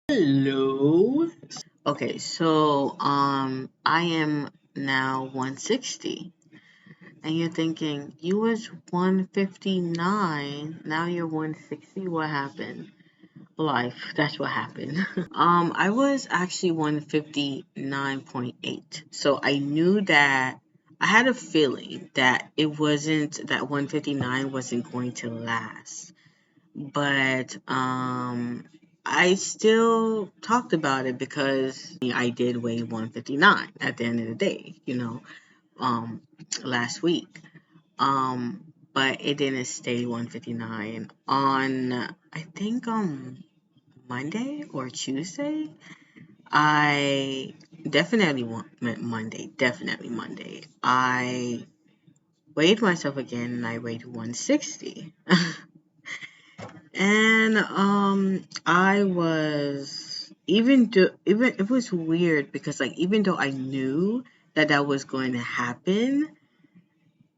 Hello. Okay, so I am now 160. And you're thinking, you was 159, now you're 160. What happened? Life, that's what happened. I was actually 159.8. So I knew that I had a feeling that it wasn't that 159 wasn't going to last. But I still talked about it because I did weigh 159 at the end of the day, um, last week. But it didn't stay 159 on, I think, Monday or Tuesday. I definitely meant Monday, definitely Monday. I weighed myself again and I weighed 160. And I was even it was weird because like even though I knew that that was going to happen,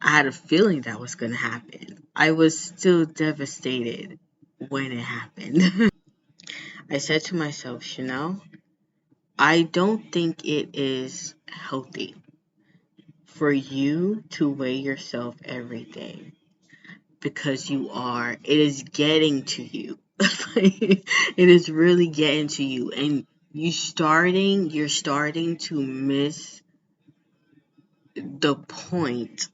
I had a feeling that was going to happen. I was still devastated when it happened. I said to myself, Chanel, I don't think it is healthy for you to weigh yourself every day because it is getting to you. It is really getting to you. And you're starting to miss the point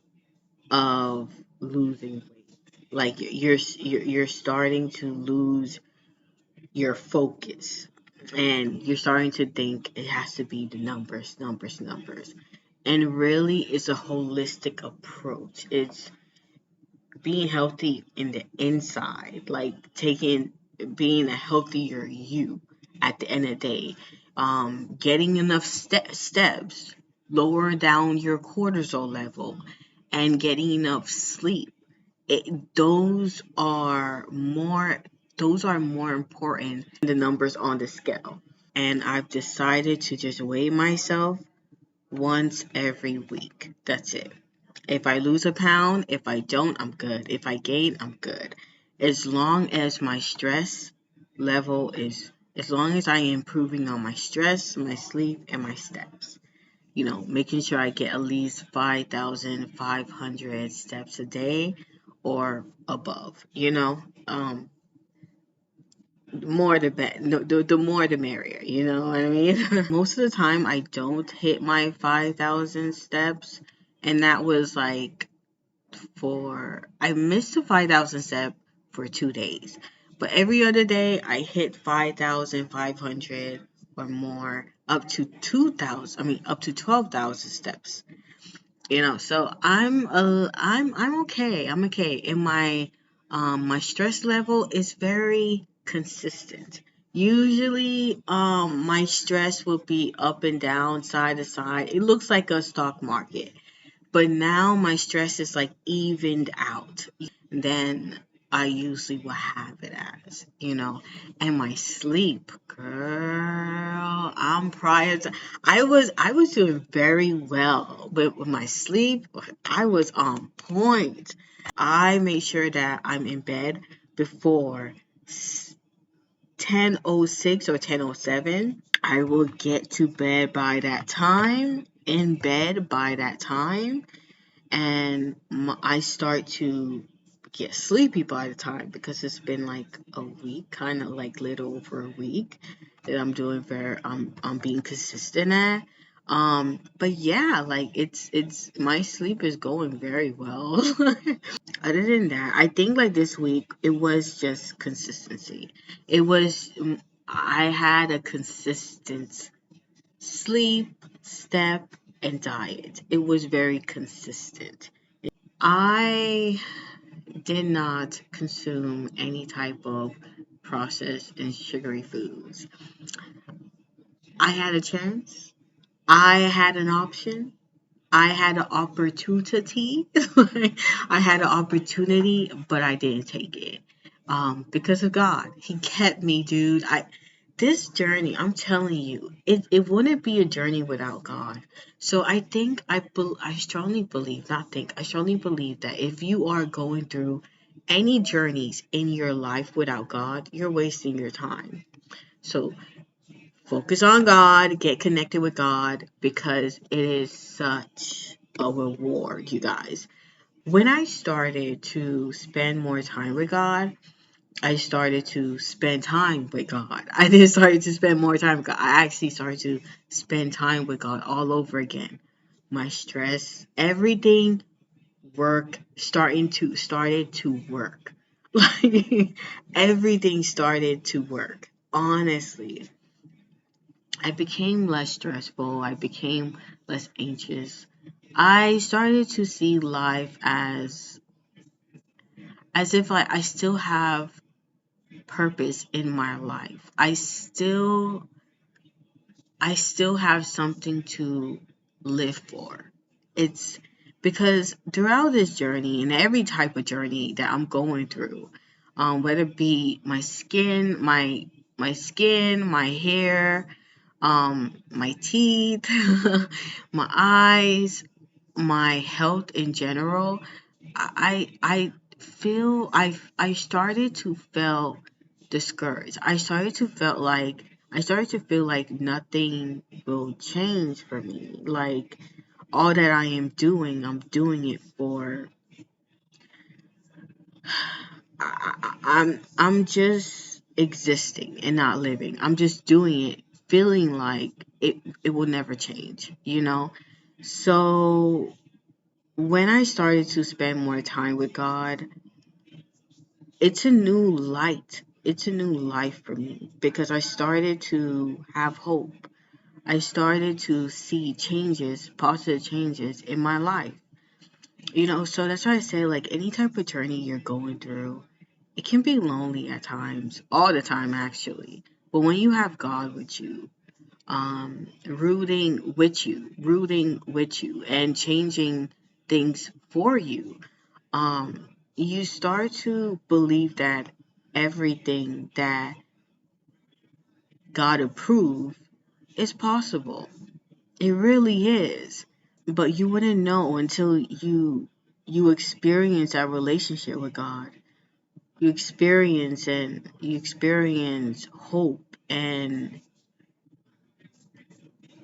of losing weight. Like you're starting to lose your focus. And you're starting to think it has to be the numbers, numbers, numbers. And really, it's a holistic approach. It's being healthy in the inside, like being a healthier you at the end of the day, getting enough steps, lower down your cortisol level, and getting enough sleep. It, those are more important than the numbers on the scale. And I've decided to just weigh myself once every week. That's it. If I lose a pound, if I don't, I'm good. If I gain, I'm good. As long as my stress level is, as long as I am improving on my stress, my sleep, and my steps. Making sure I get at least 5,500 steps a day or above, more the better. No, the more the merrier, you know what I mean? Most of the time, I don't hit my 5,000 steps, and that was like I missed the 5,000 step for 2 days. But every other day, I hit 5,500 or more, up to 2,000, I mean, up to 12,000 steps. So I'm okay. I'm okay. And my stress level is very consistent. Usually, my stress will be up and down, side to side. It looks like a stock market. But now my stress is like evened out than I usually will have it as. And my sleep, girl, I was doing very well, but with my sleep, I was on point. I made sure that I'm in bed before 10:06 or 10:07. I will get to bed by that time, in bed by that time, and I start to get sleepy by the time because it's been like a week, kind of like little over a week that I'm doing I'm being consistent at. But yeah, like it's my sleep is going very well. Other than that, I think like this week it was just consistency. It was I had a consistent sleep, step, and diet. It was very consistent. I did not consume any type of processed and sugary foods. I had a chance. I had an option. I had an opportunity. I had an opportunity, but I didn't take it. Because of God. He kept me, dude. This journey, I'm telling you, it wouldn't be a journey without God. So I think I strongly believe, not think, I strongly believe that if you are going through any journeys in your life without God, you're wasting your time. So Focus on God, get connected with God, because it is such a reward, you guys. When I started to spend more time with God, I started to spend time with God. I didn't start to spend more time with God. I actually started to spend time with God all over again. My stress, everything, work started to work. Like everything started to work. Honestly, I became less stressful. I became less anxious. I started to see life as if I still have purpose in my life. I still have something to live for. It's because throughout this journey and every type of journey that I'm going through, whether it be my skin, my hair, my teeth, my eyes, my health in general, I started to feel discouraged. I started to feel like nothing will change for me. Like all that I am doing, I'm doing it for. I'm just existing and not living. I'm just doing it, feeling like it will never change. So when I started to spend more time with God, it's a new light. It's a new life for me because I started to have hope. I started to see changes, positive changes in my life. So that's why I say, like, any type of journey you're going through, it can be lonely at times, all the time, actually. But when you have God with you, rooting with you, and changing things for you, you start to believe that everything that God approved is possible. It really is. But you wouldn't know until you experience that relationship with God. You experience hope, and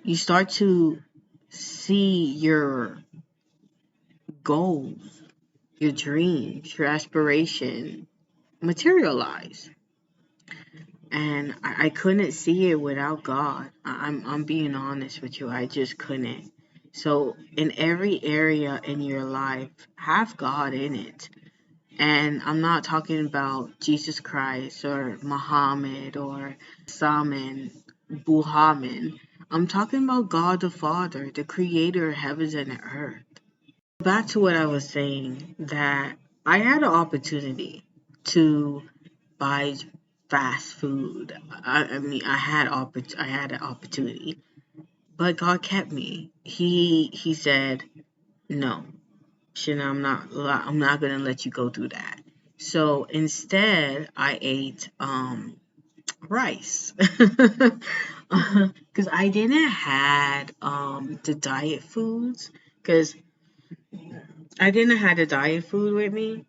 you start to see your goals, your dreams, your aspiration materialize. And I couldn't see it without God. I'm being honest with you. I just couldn't. So in every area in your life, have God in it. And I'm not talking about Jesus Christ or Muhammad or Salman, Buhaman. I'm talking about God the Father, the creator of heavens and earth. Back to what I was saying, that I had an opportunity to buy fast food. I mean, I had an opportunity, but God kept me. He said, "No, Shana, I'm not gonna let you go through that." So instead, I ate rice because I didn't had the diet foods, because I didn't have the diet food with me.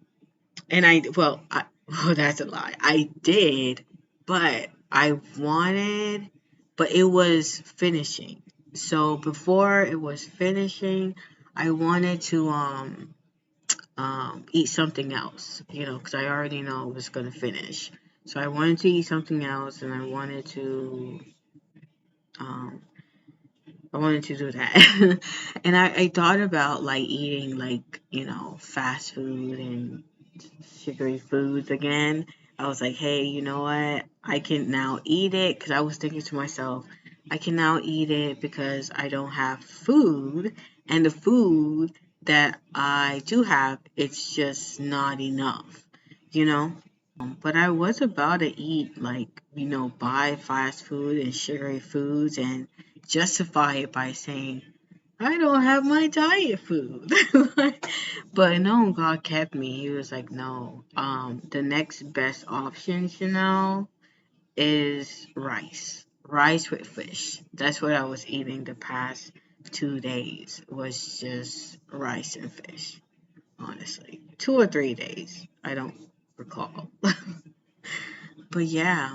And well, that's a lie. I did, but but it was finishing. So before it was finishing, I wanted to eat something else, because I already know it was gonna finish. So I wanted to eat something else, and um I wanted to do that. And I thought about like eating, like, fast food and sugary foods again. I was like, hey, you know what? I can now eat it, because I was thinking to myself, I can now eat it because I don't have food, and the food that I do have, it's just not enough, you know? But I was about to eat, like, buy fast food and sugary foods and justify it by saying, I don't have my diet food. But no, God kept me. He was like, no, the next best option, is rice. Rice with fish. That's what I was eating the past 2 days, was just rice and fish, honestly. 2 or 3 days. I don't recall. But yeah,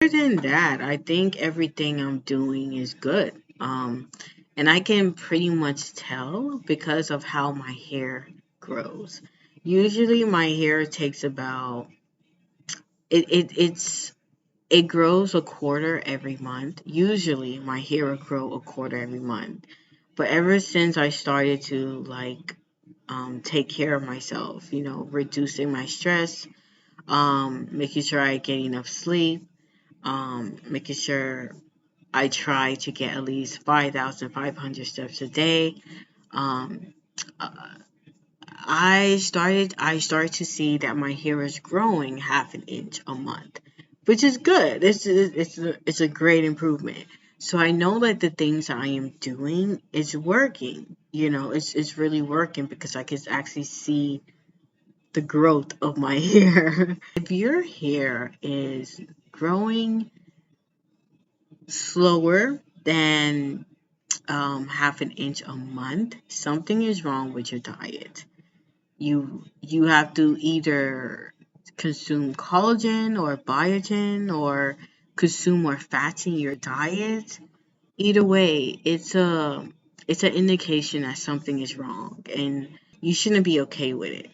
than that, I think everything I'm doing is good. And I can pretty much tell because of how my hair grows. Usually my hair takes about it grows a quarter every month. Usually my hair will grow a quarter every month. But ever since I started to take care of myself, reducing my stress, making sure I get enough sleep, making sure I try to get at least 5,500 steps a day. Um, uh, I started to see that my hair is growing half an inch a month, which is good. It's a great improvement. So I know that the things I am doing is working. It's really working because I can actually see the growth of my hair. If your hair is growing slower than half an inch a month, something is wrong with your diet. You have to either consume collagen or biotin or consume more fats in your diet. Either way, it's an indication that something is wrong and you shouldn't be okay with it.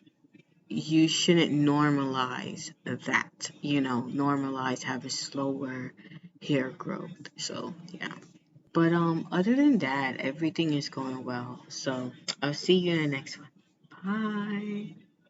You shouldn't normalize that, normalize having slower hair growth. So, yeah. But other than that, everything is going well. So, I'll see you in the next one. Bye.